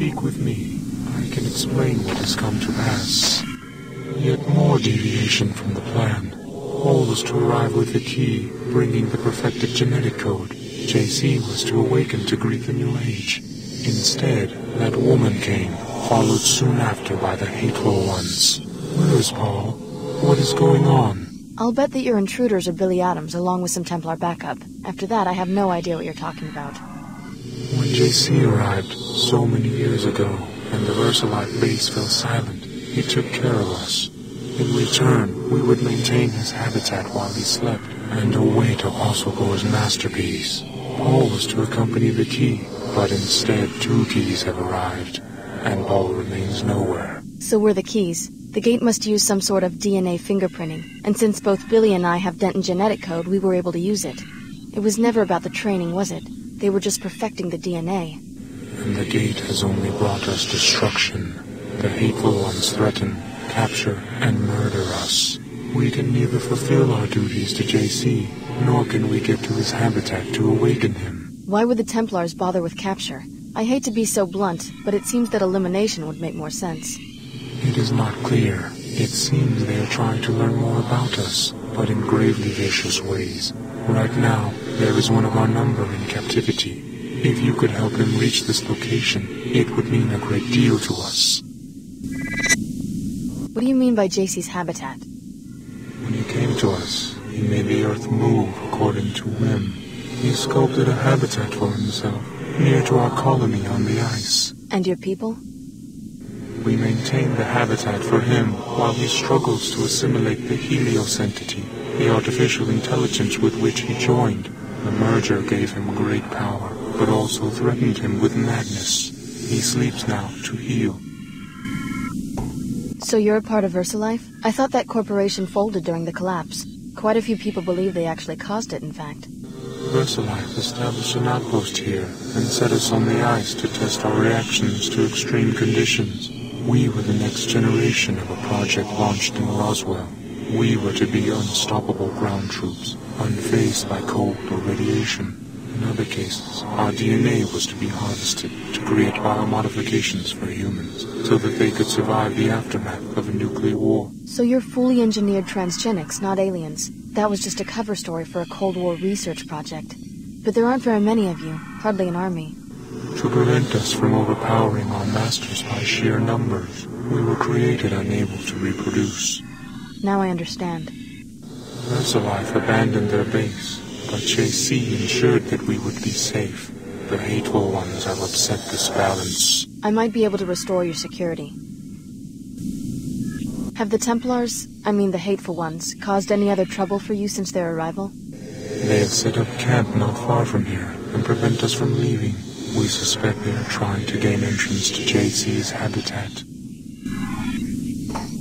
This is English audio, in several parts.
speak with me, I can explain what has come to pass. Yet more deviation from the plan. All was to arrive with the key, bringing the perfected genetic code. JC was to awaken to greet the new age. Instead, that woman came, followed soon after by the hateful ones. Where is Paul? What is going on? I'll bet that your intruders are Billy Adams, along with some Templar backup. After that, I have no idea what you're talking about. When JC arrived, so many years ago, and the Versalite base fell silent, he took care of us. In return, we would maintain his habitat while he slept, and await Apostlegore's masterpiece. Paul was to accompany the key, but instead 2 keys have arrived, and Paul remains nowhere. So we're the keys. The gate must use some sort of DNA fingerprinting, and since both Billy and I have Denton genetic code, we were able to use it. It was never about the training, was it? They were just perfecting the DNA. And the gate has only brought us destruction. The hateful ones threaten, capture, and murder us. We can neither fulfill our duties to JC, nor can we get to his habitat to awaken him. Why would the Templars bother with capture? I hate to be so blunt, but it seems that elimination would make more sense. It is not clear. It seems they are trying to learn more about us, but in gravely vicious ways. Right now, there is one of our number in captivity. If you could help him reach this location, it would mean a great deal to us. What do you mean by JC's habitat? When he came to us, he made the earth move according to whim. He sculpted a habitat for himself, near to our colony on the ice. And your people? We maintain the habitat for him while he struggles to assimilate the Helios entity, the artificial intelligence with which he joined. The merger gave him great power, but also threatened him with madness. He sleeps now to heal. So you're a part of VersaLife? I thought that corporation folded during the collapse. Quite a few people believe they actually caused it, in fact. VersaLife established an outpost here and set us on the ice to test our reactions to extreme conditions. We were the next generation of a project launched in Roswell. We were to be unstoppable ground troops, unfazed by cold or radiation. In other cases, our DNA was to be harvested to create biomodifications for humans, so that they could survive the aftermath of a nuclear war. So you're fully engineered transgenics, not aliens. That was just a cover story for a Cold War research project. But there aren't very many of you, hardly an army. To prevent us from overpowering our masters by sheer numbers, we were created unable to reproduce. Now I understand. VersaLife abandoned their base, but JC ensured that we would be safe. The hateful ones have upset this balance. I might be able to restore your security. Have the Templars, I mean the hateful ones, caused any other trouble for you since their arrival? They have set up camp not far from here and prevent us from leaving. We suspect they are trying to gain entrance to JC's habitat.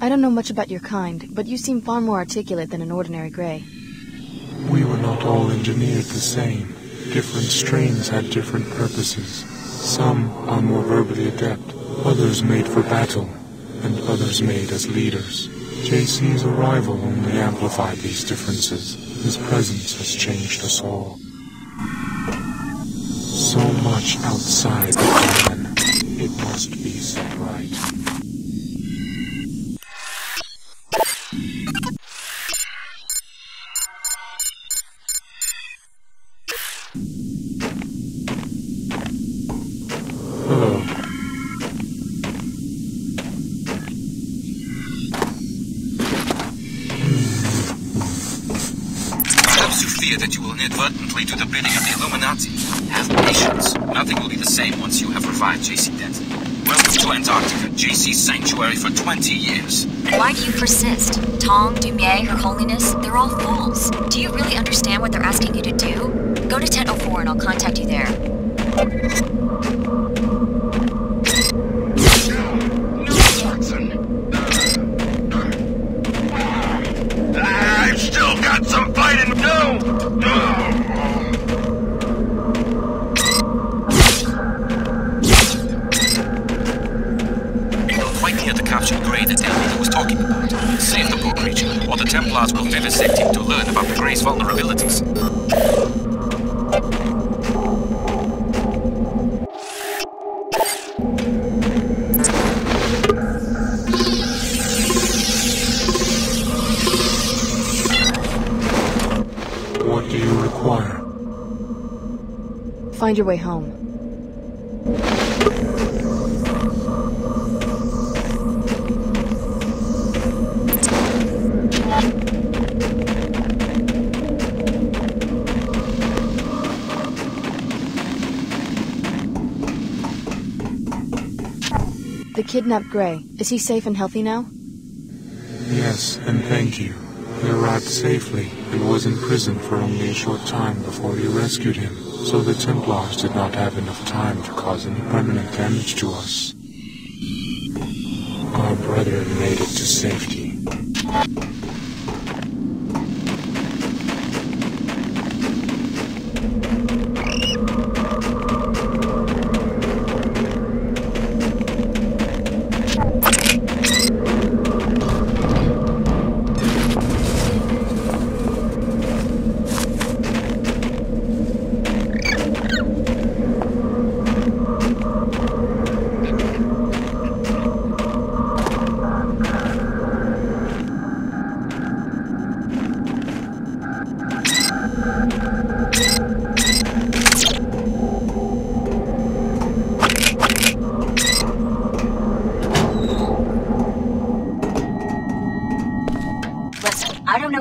I don't know much about your kind, but you seem far more articulate than an ordinary Grey. We were not all engineered the same. Different strains had different purposes. Some are more verbally adept, others made for battle, and others made as leaders. JC's arrival only amplified these differences. His presence has changed us all. So much outside the plan. It must be set right. Perhaps you fear that you will inadvertently do the bidding of the Illuminati. Have patience. Nothing will be the same once you have revived JC Denton. Welcome to Antarctica, JC's sanctuary for 20 years. Why do you persist? Tom, Dumier, Her Holiness, they're all fools. Do you really understand what they're asking you to do? Go to Tent 04 and I'll contact you there. I've still got some fighting to do! You're quite near the captured Grey that Elvira was talking about. Save the poor creature, or the Templars will vivisect him to learn about the Grey's vulnerabilities. find your way home. The kidnapped Gray, is he safe and healthy now? Yes, and thank you. He arrived safely and was in prison for only a short time before we rescued him, so the Templars did not have enough time to cause any permanent damage to us. Our brother made it to safety.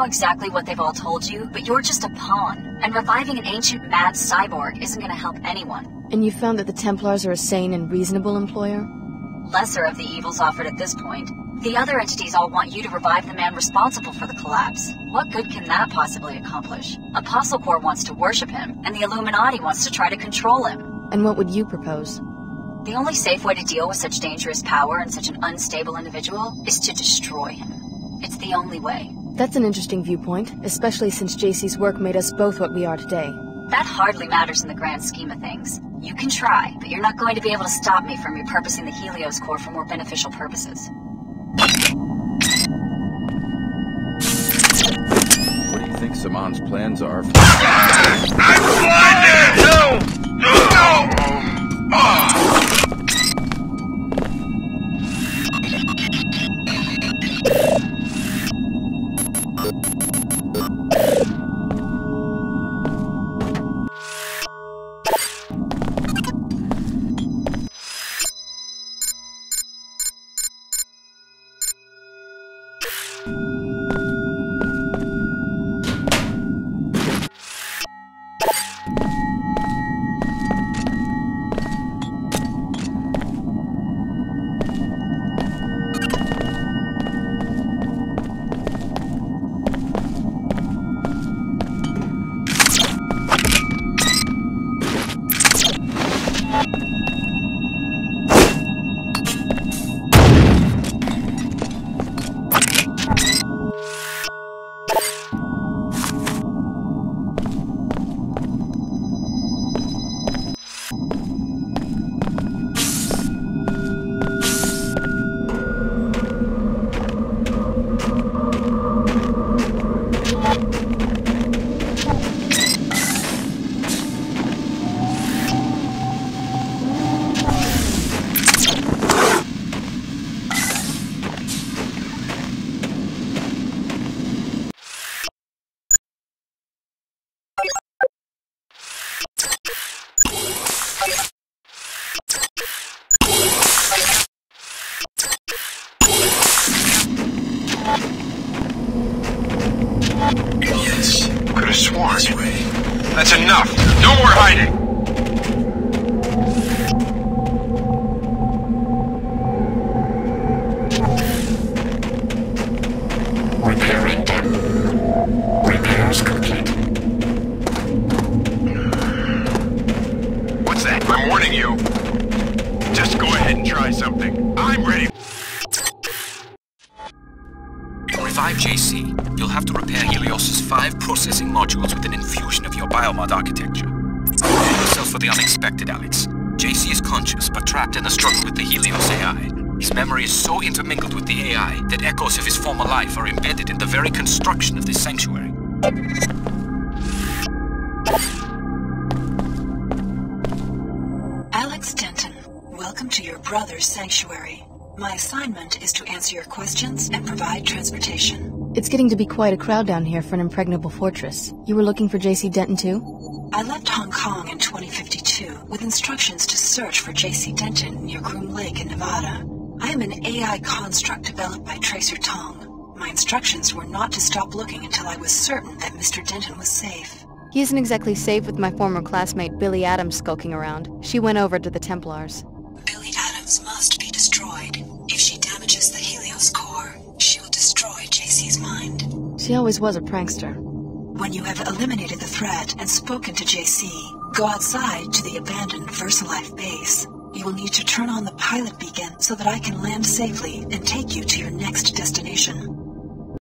Exactly what they've all told you, but you're just a pawn, and reviving an ancient mad cyborg isn't going to help anyone. And you found that the Templars are a sane and reasonable employer? Lesser of the evils offered at this point. The other entities all want you to revive the man responsible for the collapse. What good can that possibly accomplish? Apostle Corps wants to worship him, and the Illuminati wants to try to control him. And what would you propose? The only safe way to deal with such dangerous power and such an unstable individual is to destroy him. It's the only way. That's an interesting viewpoint, especially since JC's work made us both what we are today. That hardly matters in the grand scheme of things. You can try, but you're not going to be able to stop me from repurposing the Helios core for more beneficial purposes. What do you think Saman's plans are? I'm blinded! No! Idiots. Could have sworn. This way. That's enough. No more hiding. Repairing Denton. Repairs complete. What's that? I'm warning you. Just go ahead and try something. I'm ready. To revive JC, you'll have to repair Helios' 5 processing modules with an infusion of your biomod architecture. Prepare yourself for the unexpected, Alex. JC is conscious, but trapped in the struggle with the Helios AI. His memory is so intermingled with the AI that echoes of his former life are embedded in the very construction of this sanctuary. Alex Denton, welcome to your brother's sanctuary. My assignment is to answer your questions and provide transportation. It's getting to be quite a crowd down here for an impregnable fortress. You were looking for JC Denton too? I left Hong Kong in 2052 with instructions to search for J.C. Denton near Groom Lake in Nevada. I am an AI construct developed by Tracer Tong. My instructions were not to stop looking until I was certain that Mr. Denton was safe. He isn't exactly safe with my former classmate Billy Adams skulking around. She went over to the Templars. Billy Adams must be destroyed. If she damages the Helios core, she will destroy JC's mind. She always was a prankster. When you have eliminated the threat and spoken to JC, go outside to the abandoned VersaLife base. You will need to turn on the pilot beacon so that I can land safely and take you to your next destination.